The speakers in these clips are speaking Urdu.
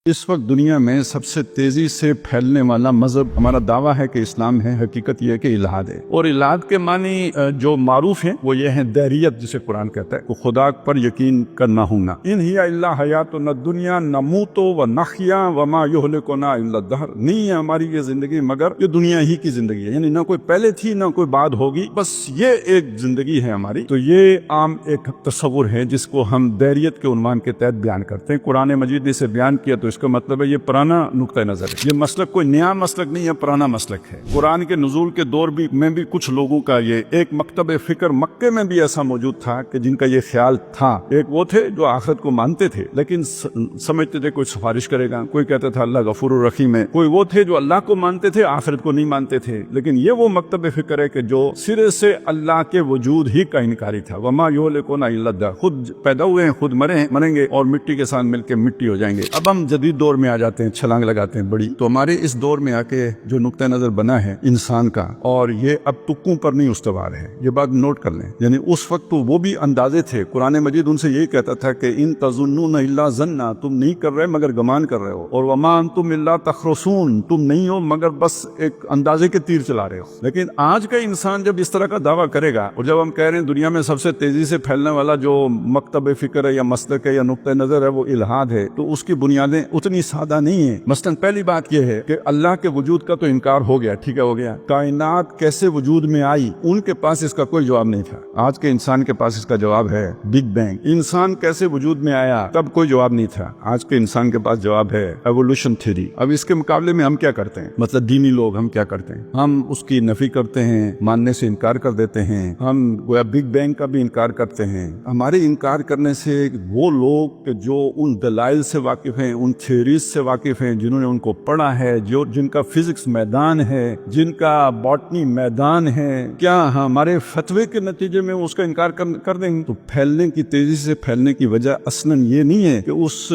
اس وقت دنیا میں سب سے تیزی سے پھیلنے والا مذہب ہمارا دعویٰ ہے کہ اسلام ہے، حقیقت یہ ہے کہ الحاد ہے۔ اور الحاد کے معنی جو معروف ہیں وہ یہ ہیں دیریت، جسے قرآن کہتا ہے کہ خدا پر یقین کرنا ہونا۔ ان ہی الا حیاتنا الدنیا نموت و نحیا وما یہلکنا الا الدہر، نہیں ہے ہماری یہ زندگی مگر یہ دنیا ہی کی زندگی ہے، یعنی نہ کوئی پہلے تھی نہ کوئی بعد ہوگی، بس یہ ایک زندگی ہے ہماری۔ تو یہ عام ایک تصور ہے جس کو ہم دیریت کے عنوان کے تحت بیان کرتے ہیں۔ قرآن مجید نے اسے بیان کیا تو اس کا مطلب ہے یہ پرانا نقطہ نظر ہے، یہ مسلک کوئی نیا مسلک نہیں ہے، پرانا مسلک ہے۔ قرآن کے نزول کے دور میں بھی کچھ لوگوں کا یہ ایک مکتب فکر مکے میں بھی ایسا موجود تھا کہ جن کا یہ خیال تھا۔ ایک وہ تھے جو آخرت کو مانتے تھے لیکن سمجھتے تھے کوئی سفارش کرے گا، کوئی کہتا تھا اللہ غفور الرحیم ہے، کوئی وہ تھے جو اللہ کو مانتے تھے آخرت کو نہیں مانتے تھے۔ لیکن یہ وہ مکتب فکر ہے کہ جو سرے سے اللہ کے وجود ہی کا انکاری تھا۔ وما یہلکنا الا الدہر، خود پیدا ہوئے ہیں، خود مریں گے اور مٹی کے ساتھ مل کے مٹی ہو جائیں گے۔ اب ہم جدید دور میں آ جاتے ہیں، چھلانگ لگاتے ہیں بڑی۔ تو ہمارے اس دور میں آ کے جو نقطہ نظر بنا ہے انسان کا، اور یہ اب تکوں پر نہیں استوار ہے، یہ بات نوٹ کر لیں۔ یعنی اس وقت تو وہ بھی اندازے تھے، قرآن مجید ان سے یہی کہتا تھا کہ ان تظنون الا ظنا، تم نہیں کر رہے مگر گمان کر رہے ہو، اور وما انتم الا تخرصون، تم نہیں ہو مگر بس ایک اندازے کے تیر چلا رہے ہو۔ لیکن آج کا انسان جب اس طرح کا دعویٰ کرے گا، اور جب ہم کہہ رہے ہیں دنیا میں سب سے تیزی سے پھیلنے والا جو مکتب فکر ہے یا مسلک ہے یا نقطہ نظر ہے وہ الحاد ہے، تو اس کی بنیادیں اتنی سادہ نہیں ہیں۔ مثلاً پہلی بات یہ ہے کہ اللہ کے وجود کا تو انکار ہو گیا، ٹھیک ہے، ہو گیا۔ کائنات کیسے وجود میں آئی، ان کے پاس اس کا کوئی جواب نہیں تھا۔ آج کے انسان کے پاس اس کا جواب ہے بگ بینگ۔ انسان کیسے وجود میں آیا، تب کوئی جواب نہیں تھا۔ آج کے انسان کے پاس جواب ہے ایوولوشن تھیوری۔ اب اس کے مقابلے میں ہم کیا کرتے ہیں، مطلب دینی لوگ ہم کیا کرتے ہیں، ہم اس کی نفی کرتے ہیں، ماننے سے انکار کر دیتے ہیں، ہم گویا بگ بینگ کا بھی انکار کرتے ہیں۔ ہمارے انکار کرنے سے وہ لوگ جو ان دلائل سے واقف ہیں، ان تھیوریز سے واقف ہیں، جنہوں نے ان کو پڑھا ہے، جن کا فزکس میدان ہے، جن کا باٹنی میدان ہے، کیا ہمارے فتوے کے نتیجے میں اس کا انکار کر دیں گے؟ تو پھیلنے کی تیزی سے پھیلنے کی وجہ اصلاً یہ نہیں ہے کہ اس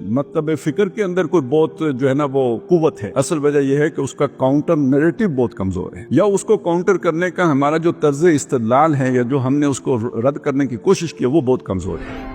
مکتب فکر کے اندر کوئی بہت جو ہے نا وہ قوت ہے، اصل وجہ یہ ہے کہ اس کا کاؤنٹر نیریٹو بہت کمزور ہے، یا اس کو کاؤنٹر کرنے کا ہمارا جو طرز استدلال ہے یا جو ہم نے اس کو رد کرنے کی کوشش کی وہ بہت کمزور ہے۔